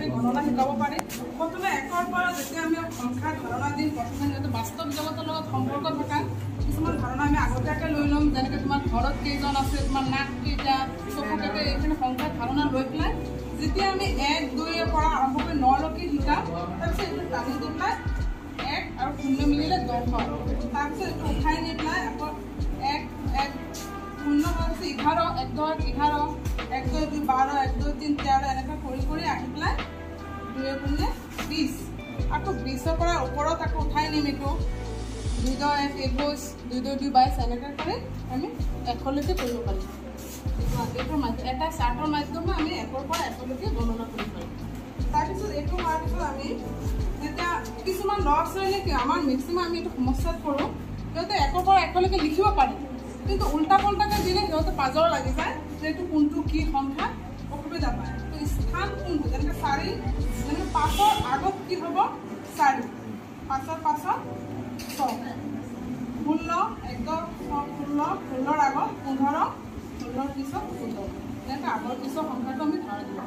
ধুনীয়াকৈ গণনা শিকাব পাৰি। প্ৰথমে একৰ পৰা যেতিয়া আমি সংখ্যাৰ ধাৰণা দিম, প্ৰথমে যিহেতু বাস্তৱ জগতৰ লগত সম্পৰ্ক থকা কিছুমান ধাৰণা আমি আগতীয়াকৈ লৈ ল'ম, যেনেকৈ তোমাৰ ঘৰত কেইজন আছে, তোমাৰ নাক কেইটা, চকু কেইটা, এইখিনি সংখ্যাৰ ধাৰণা লৈ পেলাই যেতিয়া আমি 1, 2ৰ পৰা আৰম্ভ কৰি 9লৈকে শিকাম, তাৰপিছত এইটো টানি দি পেলাই 1 আৰু 0 মিলিলে 10 হয়। তাৰপিছত এইটো উঠাই নি পেলাই আকৌ 1, 1, 0 তাৰপিছত 11, 1, 2, 11, 1, 2, 2, 12, 1, 2, 3, 13 এনেকৈ কৰি কৰি আহি পেলাই 2 গুণে 20। আকৌ 20ৰ পৰা ওপৰত আকৌ উঠাই নিম এইটো 2, 2, 1, 21, 2, 2, 2, 22 এনেকৈ কৰি আমি 1লৈকে কৰিব পাৰিম। এইটোৰ মাধ্যম এটা চাৰ্টৰ মাধ্যমে আমি 1ৰ পৰা 1লৈকে গণনা কৰিব পাৰিম। তাৰপিছত এইটো হোৱাৰ পিছত আমি যেতিয়া কিছুমান ল'ৰা ছোৱালীয়ে কি আমাৰ মেক্সিমাম আমি এইটো সমস্যাত কৰোঁ, সিহঁতে 1ৰ পৰা 1লৈকে লিখিব পাৰে, কিন্তু উল্টা পল্টাকৈ দিলে সিহঁতে পাজৰ লাগি যায় যে এইটো কোনটো কি সংখ্যা, অসুবিধা পায়। তো স্থান কোনটো, যেনেকৈ 4, যেনেকৈ 5ৰ আগত কি হ'ব 4, 5ৰ পাছত 6, 16, 1, 16, 16ৰ আগত 15, 16ৰ পিছত 14, এনেকৈ আগৰ পিছৰ সংখ্যাটো আমি ধৰা দিব।